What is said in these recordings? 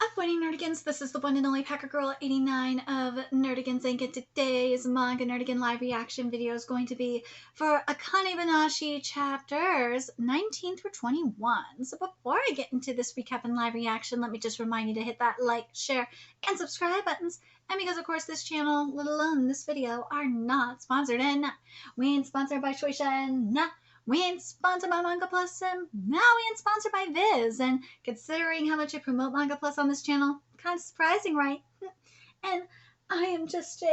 Avoiding Nerdigans, this is the one and only Packer Girl 89 of Nerdigans Inc. And today's Manga Nerdigan live reaction video is going to be for Akane-banashi chapters 19 through 21. So before I get into this recap and live reaction, let me just remind you to hit that like, share, and subscribe buttons. And because, of course, this channel, let alone this video, are not sponsored, and we ain't sponsored by Shueisha, and we ain't sponsored by Manga Plus, and now we ain't sponsored by Viz. And considering how much I promote Manga Plus on this channel, kind of surprising, right? And I am just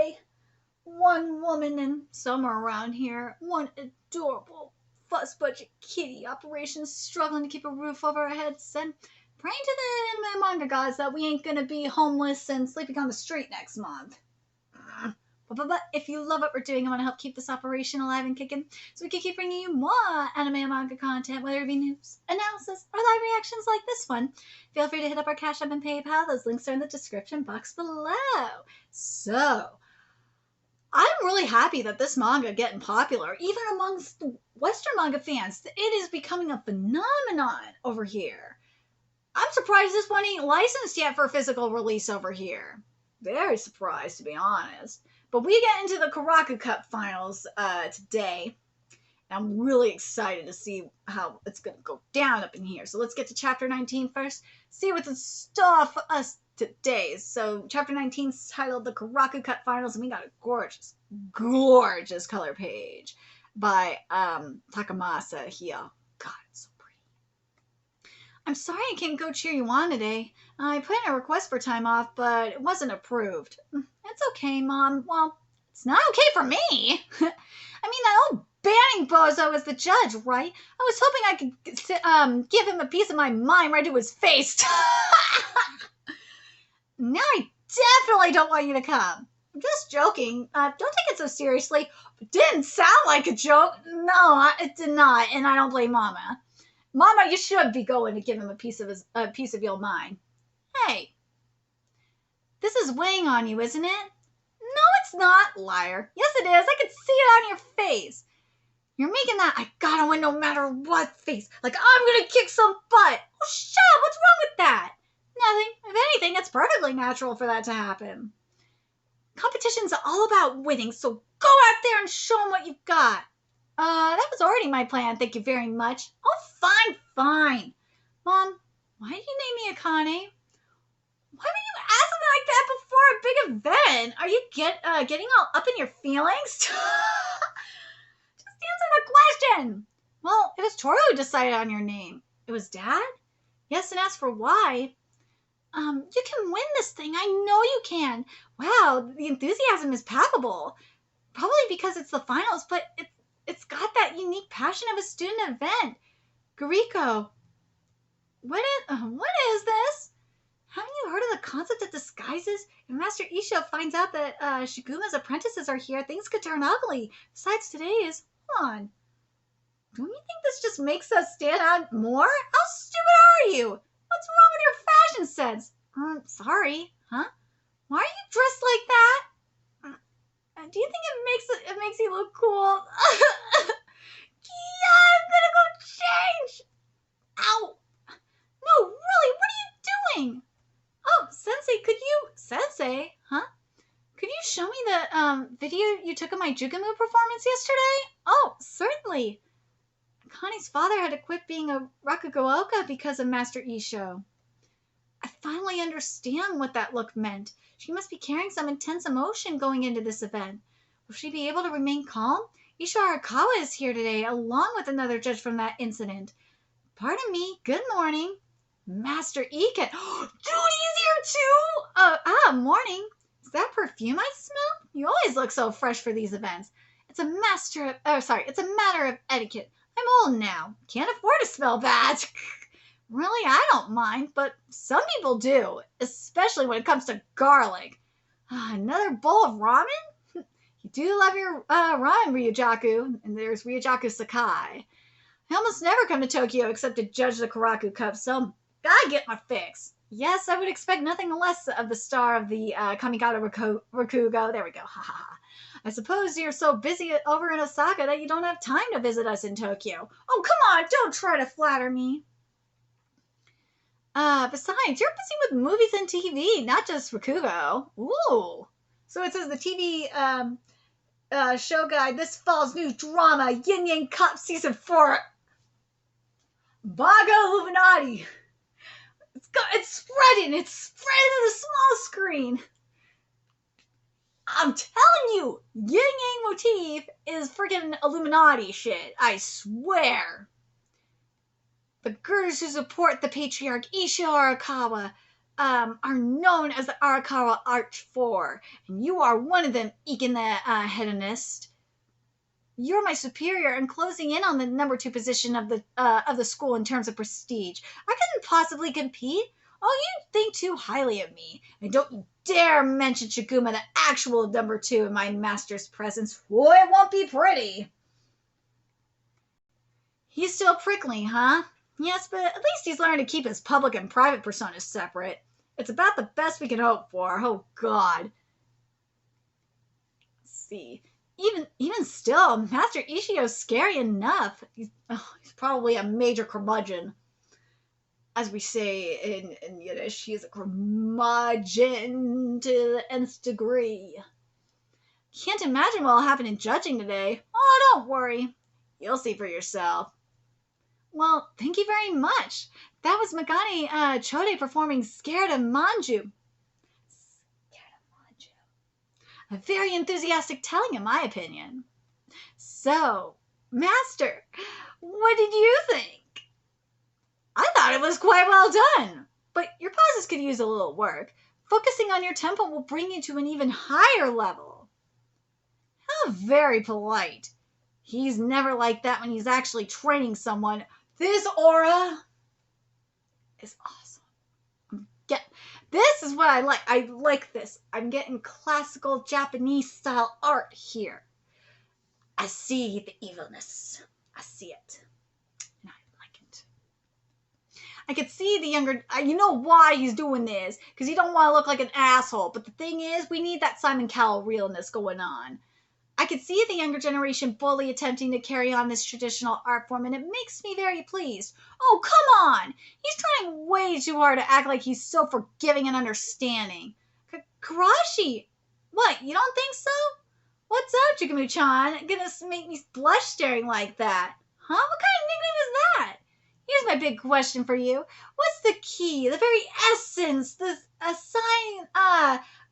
one woman and somewhere around here, one adorable fuss budget kitty operation struggling to keep a roof over our heads and praying to the anime manga gods that we ain't gonna be homeless and sleeping on the street next month. But if you love what we're doing, I want to help keep this operation alive and kicking so we can keep bringing you more anime and manga content, whether it be news, analysis, or live reactions like this one. Feel free to hit up our Cash App and PayPal. Those links are in the description box below. So, I'm really happy that this manga is getting popular, even amongst Western manga fans. It is becoming a phenomenon over here. I'm surprised this one ain't licensed yet for physical release over here. Very surprised, to be honest. But we get into the Karaku Cup finals today. And I'm really excited to see how it's going to go down up in here. So let's get to chapter 19 first. See what's in store for us today. So chapter 19 is titled the Karaku Cup finals. And we got a gorgeous, gorgeous color page by Takamasa here. God, it's so pretty. I'm sorry I can't go cheer you on today. I put in a request for time off, but it wasn't approved. It's okay, Mom. Well, it's not okay for me. I mean, that old banning bozo is the judge, right? I was hoping I could give him a piece of my mind right to his face. Now I definitely don't want you to come. I'm just joking. Don't take it so seriously. It didn't sound like a joke. No, it did not, and I don't blame Mama. Mama, you should be going to give him a piece of your mind. Hey, this is weighing on you, isn't it? No, it's not, liar. Yes, it is. I can see it on your face. You're making that I gotta win no matter what face. Like I'm gonna kick some butt. Oh, shut up. What's wrong with that? Nothing. If anything, it's perfectly natural for that to happen. Competition's all about winning, so go out there and show them what you've got. That was already my plan, thank you very much. Oh, fine, fine. Mom, why did you name me Akane? Why were you asking me like that before a big event? Are you getting all up in your feelings? Just answer the question. Well, it was Toru who decided on your name. It was Dad? Yes, and asked for why. You can win this thing. I know you can. Wow, the enthusiasm is palpable. Probably because it's the finals, but it's got that unique passion of a student event. Guriko, what is this? Haven't you heard of the concept of disguises? If Master Isho finds out that Shiguma's apprentices are here, things could turn ugly. Besides, today is... Hold on. Don't you think this just makes us stand out more? How stupid are you? What's wrong with your fashion sense? Sorry. Huh? Why are you dressed like that? Do you think it makes you look cool? Yeah, I'm gonna go change. Ow. No, really, what are you doing? Oh, Sensei, huh? Could you show me the video you took of my Jugamu performance yesterday? Oh, certainly. Connie's father had to quit being a Rakugo because of Master Isho. I finally understand what that look meant. She must be carrying some intense emotion going into this event. Will she be able to remain calm? Isho Arakawa is here today, along with another judge from that incident. Pardon me. Good morning. Master Iken. Judy's here too! Morning. Is that perfume I smell? You always look so fresh for these events. It's a matter of etiquette. I'm old now. Can't afford to smell bad. Really, I don't mind, but some people do, especially when it comes to garlic. Another bowl of ramen? You do love your ramen, Ryojaku, and there's Ryojaku Sakai. I almost never come to Tokyo except to judge the Karaku Cup, so gotta get my fix. Yes, I would expect nothing less of the star of the Kamikata Rakugo. There we go. Ha ha ha. I suppose you're so busy over in Osaka that you don't have time to visit us in Tokyo. Oh, come on, don't try to flatter me. Besides, you're busy with movies and TV, not just Rakugo. Ooh. So it says the TV show guide, this fall's new drama, Yin Yang Cup Season 4. Manga Illuminati. It's spreading to the small screen. I'm telling you, Yin Yang motif is freaking Illuminati shit. I swear. The girders who support the patriarch Issho Arakawa are known as the Arakawa Arch Four, and you are one of them, Ekin the hedonist. You're my superior and closing in on the number 2 position of the school in terms of prestige. I couldn't possibly compete. Oh, you think too highly of me. And don't you dare mention Shiguma, the actual number 2, in my master's presence. Oh, it won't be pretty. He's still prickly, huh? Yes, but at least he's learned to keep his public and private personas separate. It's about the best we can hope for. Oh, God. Let's see. Even still, Master Ishio's scary enough. He's probably a major curmudgeon. As we say in Yiddish, he is a curmudgeon to the nth degree. Can't imagine what'll happen in judging today. Oh, don't worry. You'll see for yourself. Well, thank you very much. That was Megane Chode performing Scared of Manju. A very enthusiastic telling, in my opinion. So, Master, what did you think? I thought it was quite well done, but your pauses could use a little work. Focusing on your tempo will bring you to an even higher level. How very polite. He's never like that when he's actually training someone. This aura is awesome. This is what I like. I like this. I'm getting classical Japanese style art here. I see the evilness. I see it. And I like it. I could see the younger... You know why he's doing this? Because he don't want to look like an asshole. But the thing is, we need that Simon Cowell realness going on. I could see the younger generation fully attempting to carry on this traditional art form, and it makes me very pleased. Oh, come on! He's trying way too hard to act like he's so forgiving and understanding. Karashi! What, you don't think so? What's up, Chikamu-chan? Gonna make me blush staring like that. Huh? What kind of nickname is that? Here's my big question for you. What's the key, the very essence, the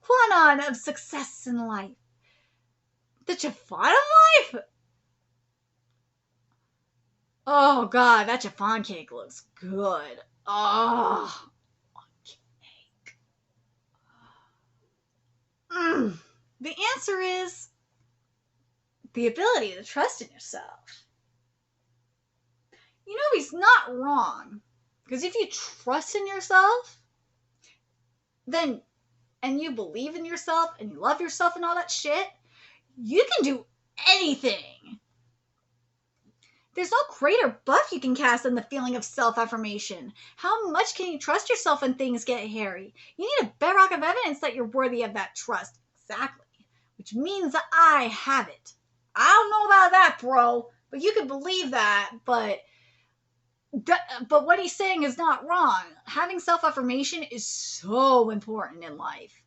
quanon of success in life? The chiffon of life? Oh, God, that chiffon cake looks good. Oh, cake. The answer is the ability to trust in yourself. You know, he's not wrong. Because if you trust in yourself, then, and you believe in yourself, and you love yourself and all that shit, you can do anything. There's no greater buff you can cast than the feeling of self-affirmation. How much can you trust yourself when things get hairy? You need a bedrock of evidence that you're worthy of that trust. Exactly. Which means that I have it. I don't know about that, bro. But you can believe that. But what he's saying is not wrong. Having self-affirmation is so important in life.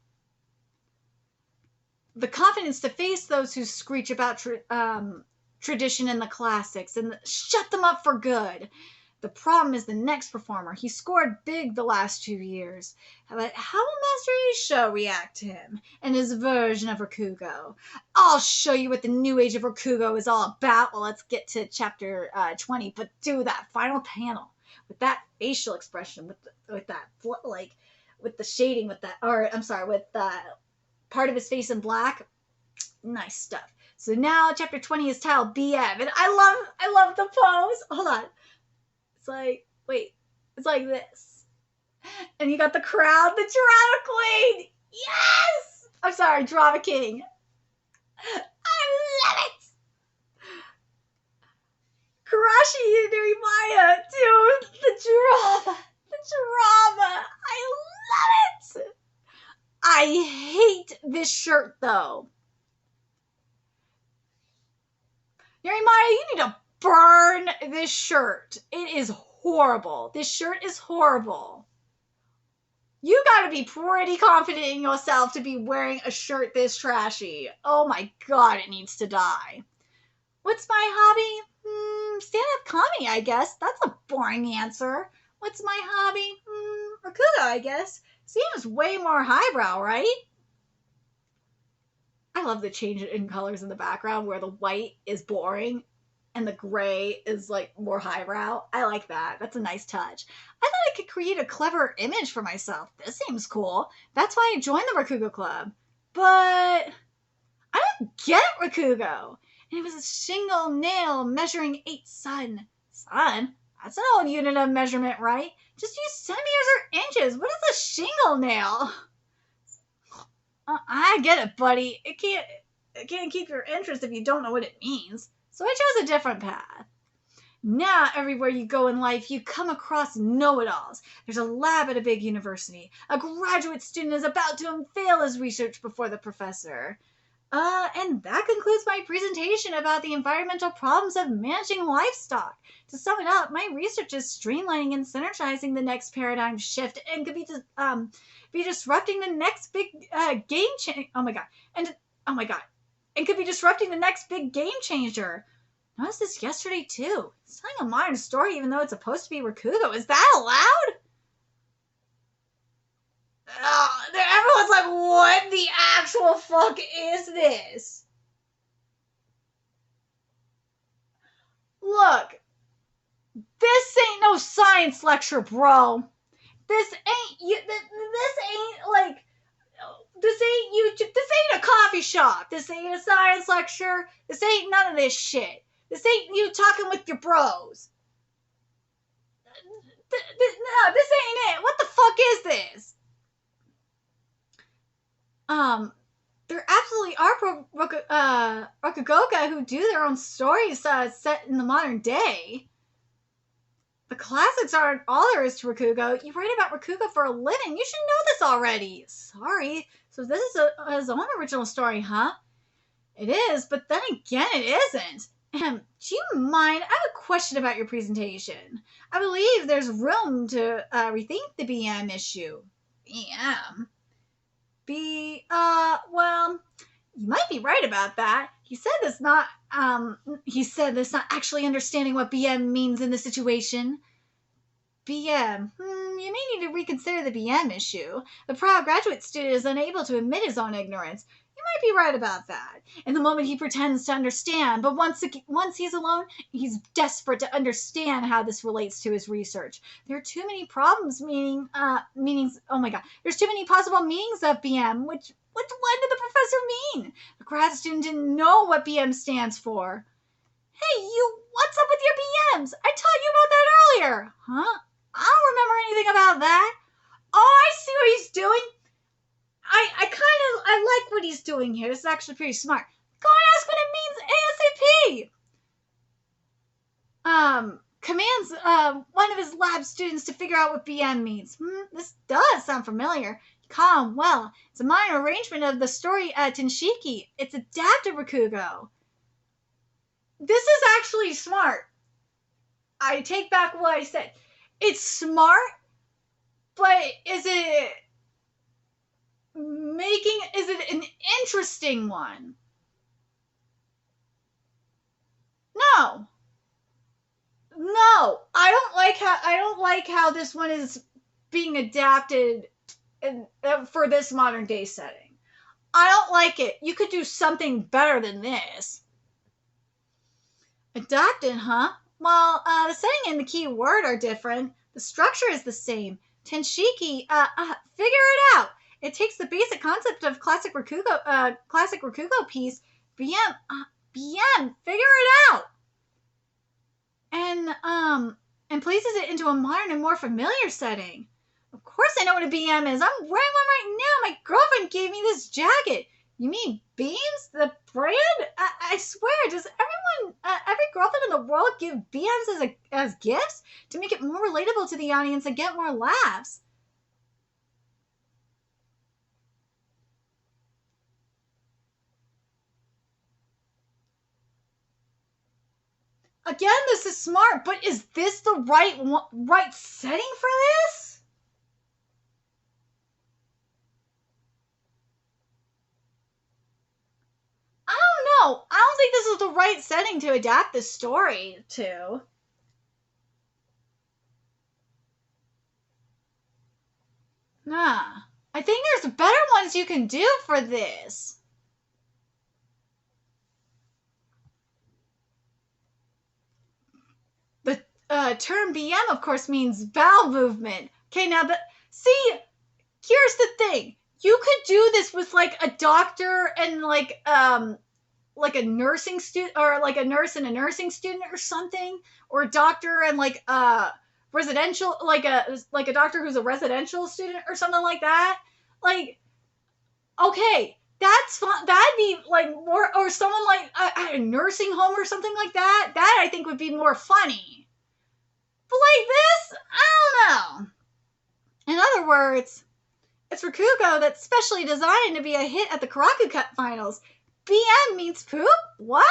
The confidence to face those who screech about tradition and the classics and shut them up for good. The problem is the next performer. He scored big the last 2 years. But how will Master Isho react to him and his version of Rakugo? I'll show you what the new age of Rakugo is all about. Well, let's get to chapter 20, but do that final panel with that facial expression, with that, like, with the shading, with that, or I'm sorry, with part of his face in black. Nice stuff. So now chapter 20 is titled BM, and I love the pose. Hold on. It's like, wait, it's like this. And you got the crowd, the drama queen. Yes! I'm sorry, drama king. I love it. Karashi and Urimaya, dude, the drama. I love it. I hate this shirt, though. Urimaya, you need to burn this shirt. It is horrible. This shirt is horrible. gotta be pretty confident in yourself to be wearing a shirt this trashy. Oh my god, it needs to die. What's my hobby? Stand-up comedy, I guess. That's a boring answer. What's my hobby? Rakugo, I guess. Seems way more highbrow, right? I love the change in colors in the background where the white is boring and the gray is like more highbrow. I like that. That's a nice touch. I thought I could create a clever image for myself. This seems cool. That's why I joined the Rakugo Club. But I don't get Rakugo. And it was a shingle nail measuring 8 sun. Sun? That's an old unit of measurement, right? Just use centimeters or inches. What is a shingle nail? I get it, buddy. It can't keep your interest if you don't know what it means. So I chose a different path. Now, everywhere you go in life, you come across know-it-alls. There's a lab at a big university. A graduate student is about to unveil his research before the professor. And that concludes my presentation about the environmental problems of managing livestock. To sum it up, my research is streamlining and synergizing the next paradigm shift and could be disrupting the next big game change. Oh my god. And could be disrupting the next big game changer. Noticed this yesterday too. It's telling a modern story even though it's supposed to be Rakugo. Is that allowed? Everyone's like, what the actual fuck is this? Look, this ain't no science lecture, bro. This ain't a coffee shop. This ain't a science lecture. This ain't none of this shit. This ain't you talking with your bros. No, this ain't it. What the fuck is this? There absolutely are Rakugoka who do their own stories set in the modern day. The classics aren't all there is to Rakugo. You write about Rakugo for a living. You should know this already. Sorry. So this is his own original story, huh? It is, but then again, it isn't. Do you mind? I have a question about your presentation. I believe there's room to rethink the BM issue. BM? Well, you might be right about that. He said this not actually understanding what BM means in the situation. BM. You may need to reconsider the BM issue. The proud graduate student is unable to admit his own ignorance. You might be right about that. In the moment, he pretends to understand, but once he's alone, he's desperate to understand how this relates to his research. There are too many meanings. Oh my god. There's too many possible meanings of BM. What did the professor mean? The grad student didn't know what BM stands for. Hey, what's up with your BMs? I taught you about that earlier. Huh? I don't remember anything about that. Oh, I see what he's doing. I like what he's doing here. This is actually pretty smart. Go and ask what it means ASAP. Commands one of his lab students to figure out what BM means. This does sound familiar. Calm, well, it's a minor arrangement of the story Tenshiki. It's adapted Rakugo. This is actually smart. I take back what I said. It's smart, but is it an interesting one? No. I don't like how this one is being adapted for this modern day setting. I don't like it. You could do something better than this. Adapted, huh? Well, the setting and the key word are different. The structure is the same. Tenshiki, figure it out. It takes the basic concept of classic Rakugo piece, BM, figure it out. And places it into a modern and more familiar setting. Of course I know what a BM is. I'm wearing one right now. My girlfriend gave me this jacket. You mean Beams? The brand? I swear, does every girlfriend in the world give BMs as gifts to make it more relatable to the audience and get more laughs? Again, this is smart, but is this the right setting for this? this is the right setting to adapt this story to. Nah. I think there's better ones you can do for this. The term BM, of course, means bowel movement. Okay, now, see, here's the thing. You could do this with, like, a doctor and, like a nursing student, or, like, a nurse and a nursing student or something, or a doctor and, like, residential, like a doctor who's a residential student or something like that. Like, okay, that's fun. That'd be, like, more, or someone like a nursing home or something like that. That, I think, would be more funny. But like this, I don't know. In other words, it's Rakugo that's specially designed to be a hit at the Karaku Cup finals. BM means poop? What?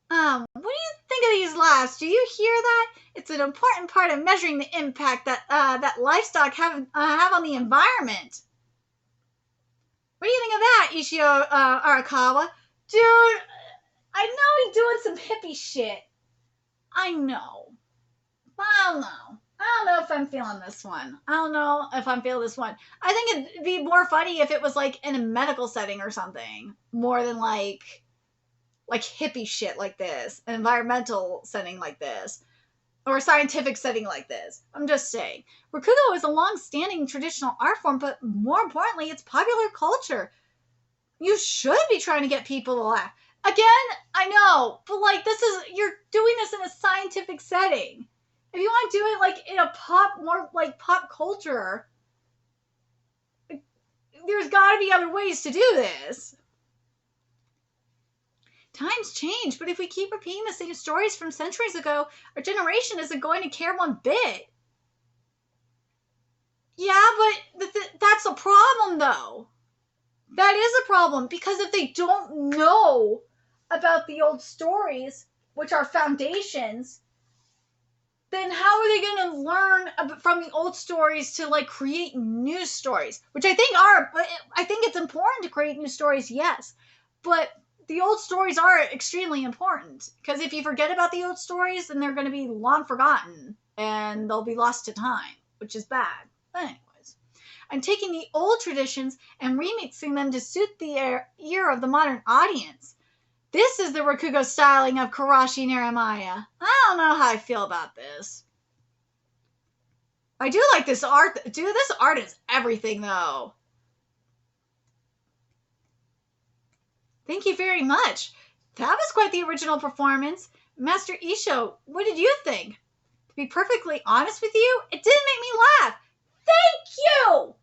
What do you think of these laughs? Do you hear that? It's an important part of measuring the impact that that livestock have on the environment. What do you think of that, Ishio Arakawa? Dude, I know he's doing some hippie shit. I know. But I don't know. I don't know if I'm feeling this one. I don't know if I'm feeling this one. I think it'd be more funny if it was, like, in a medical setting or something. More than, like hippie shit like this. An environmental setting like this. Or a scientific setting like this. I'm just saying. Rakugo is a long-standing traditional art form, but more importantly, it's popular culture. You should be trying to get people to laugh. Again, I know, but, like, you're doing this in a scientific setting. If you want to do it, like, in a more, like, pop culture, there's got to be other ways to do this. Times change, but if we keep repeating the same stories from centuries ago, our generation isn't going to care one bit. Yeah, but that's a problem, though. That is a problem, because if they don't know about the old stories, which are foundations, then how are they going to learn from the old stories to, like, create new stories? Which I think it's important to create new stories, yes. But the old stories are extremely important. Because if you forget about the old stories, then they're going to be long forgotten. And they'll be lost to time, which is bad. But anyways, I'm taking the old traditions and remixing them to suit the ear of the modern audience. This is the Rakugo styling of Karashi Naramaya. I don't know how I feel about this. I do like this art. Dude, this art is everything, though. Thank you very much. That was quite the original performance. Master Isho, what did you think? To be perfectly honest with you, it didn't make me laugh. Thank you!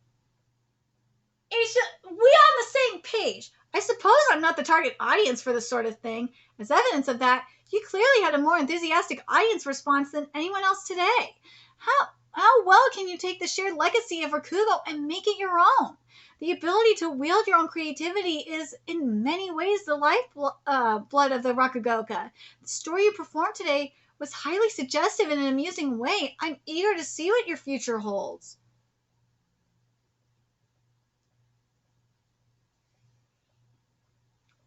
Isho, we on the same page. I suppose I'm not the target audience for this sort of thing. As evidence of that, you clearly had a more enthusiastic audience response than anyone else today. How well can you take the shared legacy of Rakugo and make it your own? The ability to wield your own creativity is, in many ways, the lifeblood of the Rakugoka. The story you performed today was highly suggestive in an amusing way. I'm eager to see what your future holds.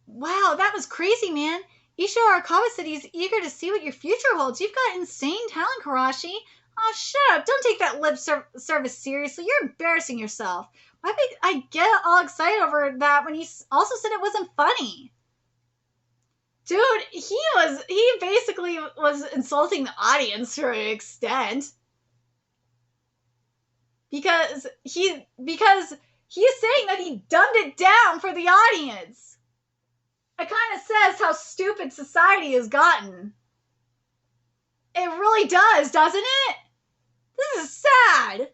Wow, that was crazy, man. Isho Arakawa said he's eager to see what your future holds. You've got insane talent, Karashi. Oh, shut up. Don't take that lip service seriously. You're embarrassing yourself. Why did I get all excited over that when he also said it wasn't funny? Dude, he basically was insulting the audience to an extent. Because he's saying that he dumbed it down for the audience. It kind of says how stupid society has gotten. It really does, doesn't it? This is sad.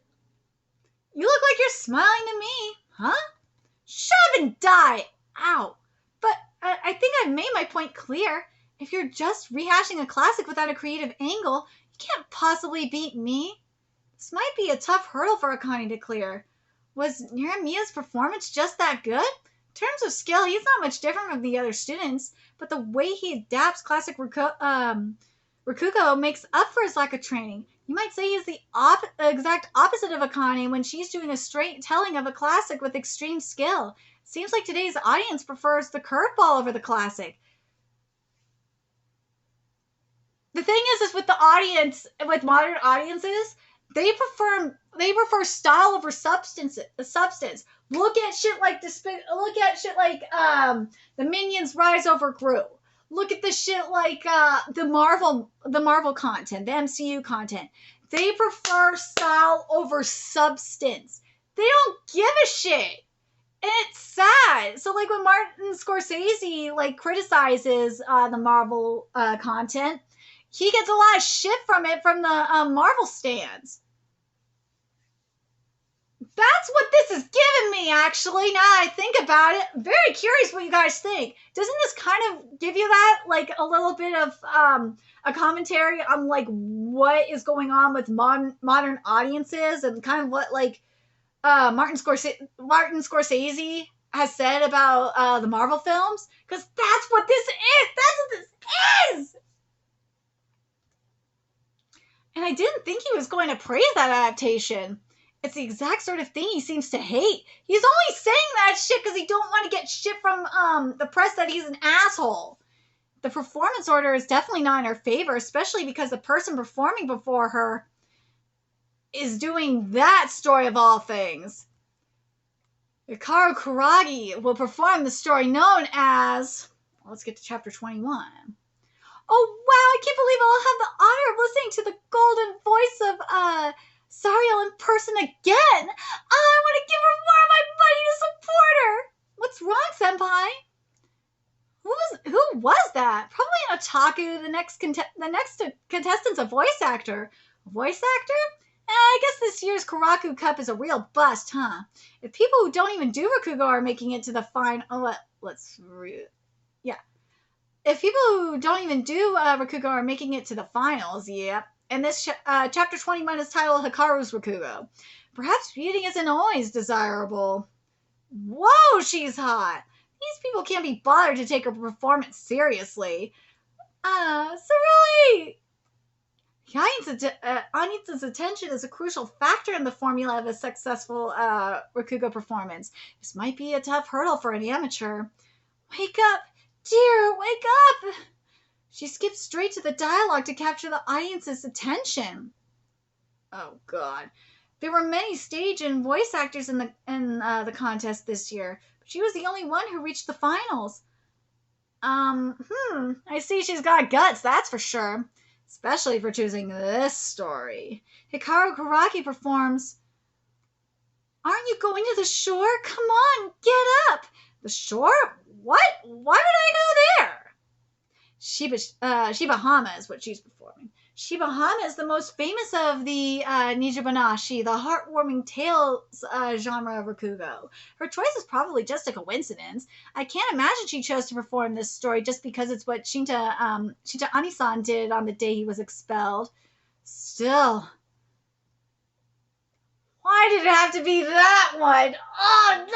You look like you're smiling to me, huh? Shut up and die. Ow. But I think I've made my point clear. If you're just rehashing a classic without a creative angle, you can't possibly beat me. This might be a tough hurdle for Akane to clear. Was Naramiya's performance just that good? In terms of skill, he's not much different from the other students, but the way he adapts classic Rakugo makes up for his lack of training. You might say he's the exact opposite of Akane when she's doing a straight telling of a classic with extreme skill. Seems like today's audience prefers the curveball over the classic. The thing is with the audience, with modern audiences, they prefer style over substance. Look at shit like the Minions Rise Over Gru. Look at the shit like the Marvel content, the MCU content. They prefer style over substance. They don't give a shit. And it's sad. So like when Martin Scorsese like criticizes the Marvel content, he gets a lot of shit from it from the Marvel stands. That's what this is giving me, actually, now I think about it. I'm very curious what you guys think. Doesn't this kind of give you that, like, a little bit of a commentary on, like, what is going on with modern audiences and kind of what, like, Martin Scorsese has said about the Marvel films? Because that's what this is! That's what this is! And I didn't think he was going to praise that adaptation. It's the exact sort of thing he seems to hate. He's only saying that shit because he don't want to get shit from the press that he's an asshole. The performance order is definitely not in her favor, especially because the person performing before her is doing that story of all things. Hikaru Kuragi will perform the story known as... Let's get to chapter 21. Oh, wow, I can't believe I'll have the honor of listening to the golden voice of, Sariel in person again. Oh, I want to give her more of my money to support her. What's wrong, senpai? Who was that? Probably an otaku. The next contestant's a voice actor. A voice actor? I guess this year's Karaku Cup is a real bust, huh? If people who don't even do Rakugo are making it to the final... If people who don't even do Rakugo are making it to the finals, yeah. And this chapter 21 is titled Hikaru's Rakugo. Perhaps beauty isn't always desirable. Whoa, she's hot. These people can't be bothered to take her performance seriously. So really... Anita's attention is a crucial factor in the formula of a successful Rakugo performance. This might be a tough hurdle for an amateur. Wake up! Dear, wake up! She skipped straight to the dialogue to capture the audience's attention. Oh, God. There were many stage and voice actors in the contest this year, but she was the only one who reached the finals. I see she's got guts, that's for sure. Especially for choosing this story. Hikaru Kuraki performs, Aren't you going to the shore? Come on, get up! The shore? What? Why would I go there? Shibahama is what she's performing. Shibahama is the most famous of the Akane-banashi, the heartwarming tales genre of Rakugo. Her choice is probably just a coincidence. I can't imagine she chose to perform this story just because it's what Shinta Anisan did on the day he was expelled. Still, why did it have to be that one? Oh, no!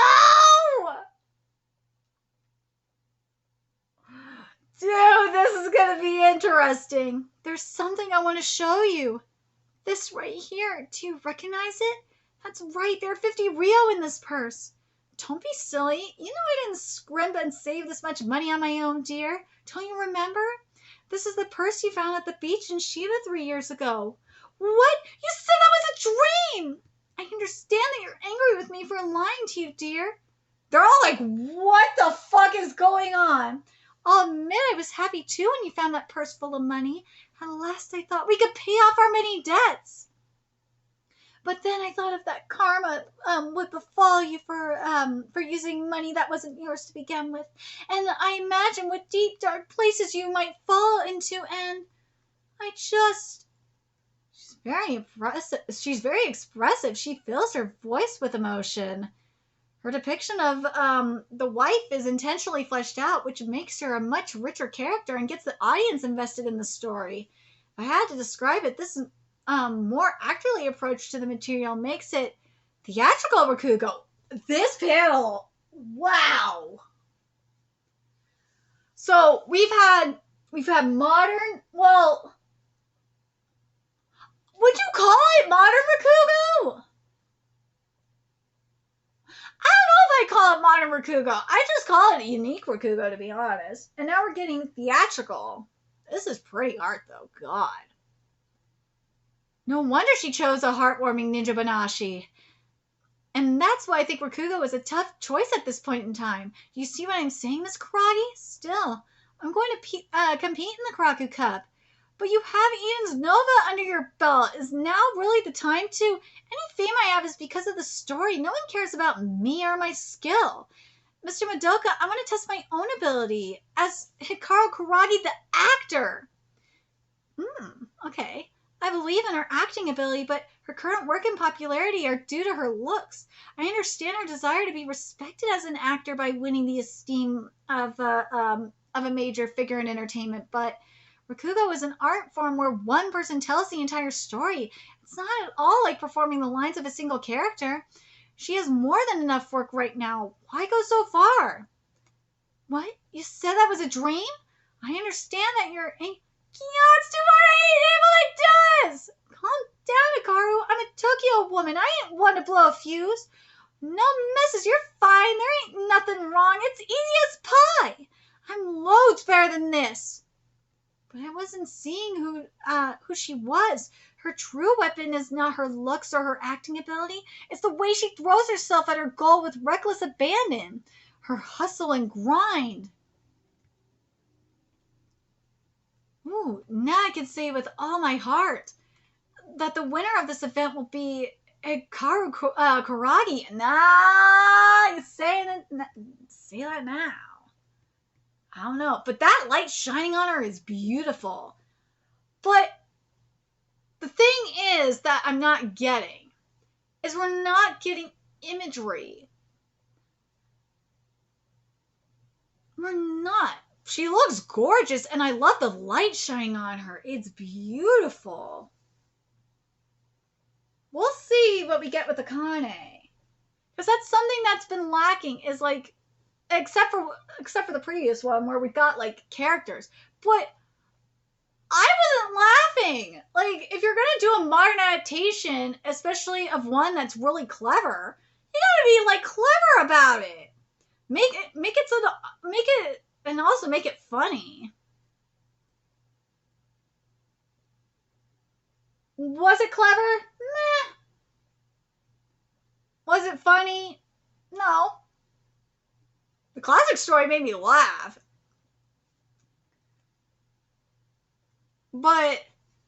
Dude, this is going to be interesting. There's something I want to show you. This right here. Do you recognize it? That's right. There are 50 Rio in this purse. Don't be silly. You know I didn't scrimp and save this much money on my own, dear. Don't you remember? This is the purse you found at the beach in Shiba 3 years ago. What? You said that was a dream! I understand that you're angry with me for lying to you, dear. They're all like, what the fuck is going on? I'll admit I was happy too when you found that purse full of money. At last I thought we could pay off our many debts. But then I thought of that karma would befall you for using money that wasn't yours to begin with. And I imagine what deep, dark places you might fall into, and She's very impressive. She's very expressive. She fills her voice with emotion. Her depiction of the wife is intentionally fleshed out, which makes her a much richer character and gets the audience invested in the story. If I had to describe it, this more accurately approach to the material makes it theatrical Rakugo. This panel, wow. So we've had modern. Well, would you call it modern Rakugo? I don't know if I call call it modern Rakugo. I just call it a unique Rakugo, to be honest. And now we're getting theatrical. This is pretty art, though. God. No wonder she chose a heartwarming ninja banashi. And that's why I think Rakugo was a tough choice at this point in time. You see what I'm saying, Miss Karagi? Still, I'm going to compete in the Karaku Cup. But you have Eden's Nova under your belt. Is now really the time to... Any fame I have is because of the story. No one cares about me or my skill. Mr. Madoka, I want to test my own ability as Hikaru Karagi, the actor. Okay. I believe in her acting ability, but her current work and popularity are due to her looks. I understand her desire to be respected as an actor by winning the esteem of a major figure in entertainment, but Rakugo is an art form where one person tells the entire story. It's not at all like performing the lines of a single character. She has more than enough work right now. Why go so far? What? You said that was a dream? I understand that you're... Yeah, it's too far to hate it, but it does! Calm down, Hikaru. I'm a Tokyo woman. I ain't one to blow a fuse. No messes, you're fine. There ain't nothing wrong. It's easy as pie. I'm loads better than this. But I wasn't seeing who she was. Her true weapon is not her looks or her acting ability. It's the way she throws herself at her goal with reckless abandon. Her hustle and grind. Ooh, now I can say with all my heart that the winner of this event will be Hikaru Karagi. Nah, you say that now. I don't know, but that light shining on her is beautiful. But the thing is that I'm not getting is we're not getting imagery. We're not. She looks gorgeous, and I love the light shining on her. It's beautiful. We'll see what we get with Akane. Because that's something that's been lacking, is like, except for the previous one where we got like characters. But I wasn't laughing. Like, if you're gonna do a modern adaptation, especially of one that's really clever, you gotta be like clever about it. Make it and also make it funny. Was it clever? Meh. Was it funny? No. The classic story made me laugh. But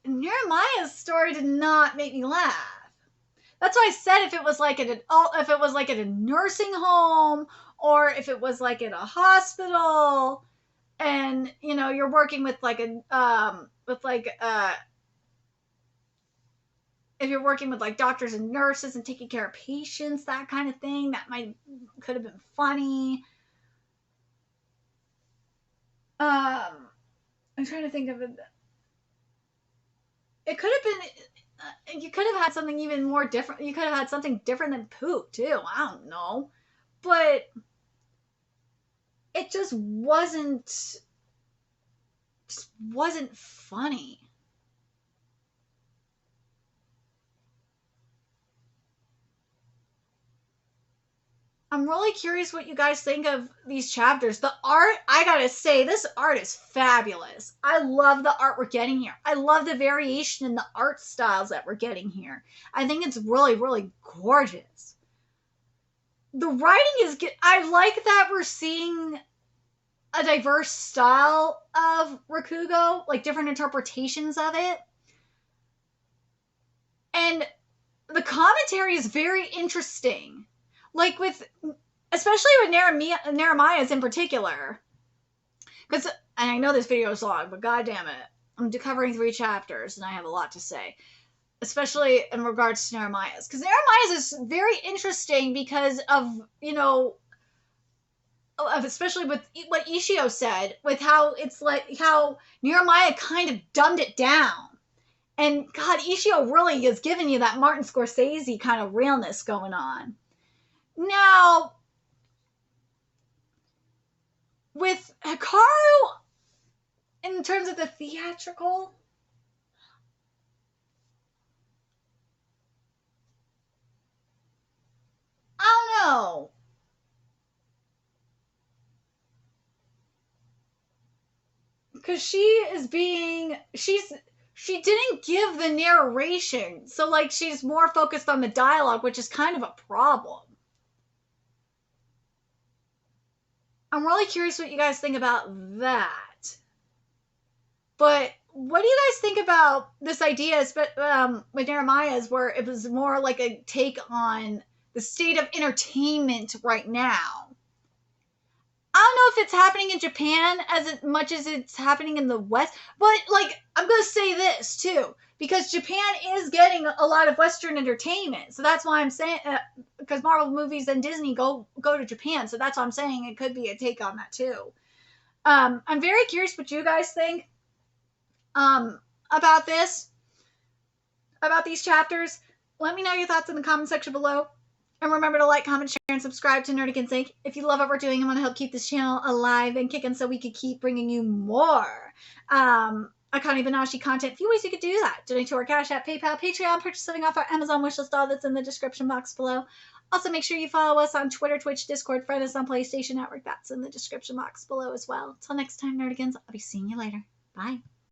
Nehemiah's story did not make me laugh. That's why I said if it was like at a nursing home, or if it was like at a hospital, and you're working with if you're working with like doctors and nurses and taking care of patients, that kind of thing, that could have been funny. I'm trying to think of it. It could have been. You could have had something even more different. You could have had something different than poop too. I don't know, but it just wasn't funny. I'm really curious what you guys think of these chapters. The art, I gotta say, this art is fabulous. I love the art we're getting here. I love the variation in the art styles that we're getting here. I think it's really, really gorgeous. The writing is good. I like that we're seeing a diverse style of Rakugo, like different interpretations of it. And the commentary is very interesting. Like especially with Neremiah's in particular. Because, and I know this video is long, but god damn it, I'm covering 3 chapters and I have a lot to say. Especially in regards to Neremiah's. Because Neremiah's is very interesting because of, especially with what Ishio said, with how it's like, how Neremiah kind of dumbed it down. And god, Ishio really is giving you that Martin Scorsese kind of realness going on. Now, with Hikaru, in terms of the theatrical, I don't know. because she didn't give the narration, so like she's more focused on the dialogue, which is kind of a problem. I'm really curious what you guys think about that. But what do you guys think about this idea with Jeremiah's, where it was more like a take on the state of entertainment right now? I don't know if it's happening in Japan as much as it's happening in the West, but like I'm gonna say this too, because Japan is getting a lot of Western entertainment, so that's why I'm saying because Marvel movies and Disney go to Japan, so that's why I'm saying it could be a take on that too. I'm very curious what you guys think about this, about these chapters. Let me know your thoughts in the comment section below. And remember to like, comment, share, and subscribe to Nerdigans Inc. If you love what we're doing and want to help keep this channel alive and kicking so we could keep bringing you more Akane-banashi content, a few ways you could do that. Donate to our Cash App, PayPal, Patreon, purchase something off our Amazon wishlist, all that's in the description box below. Also, make sure you follow us on Twitter, Twitch, Discord, friend us on PlayStation Network. That's in the description box below as well. Till next time, Nerdigans, I'll be seeing you later. Bye.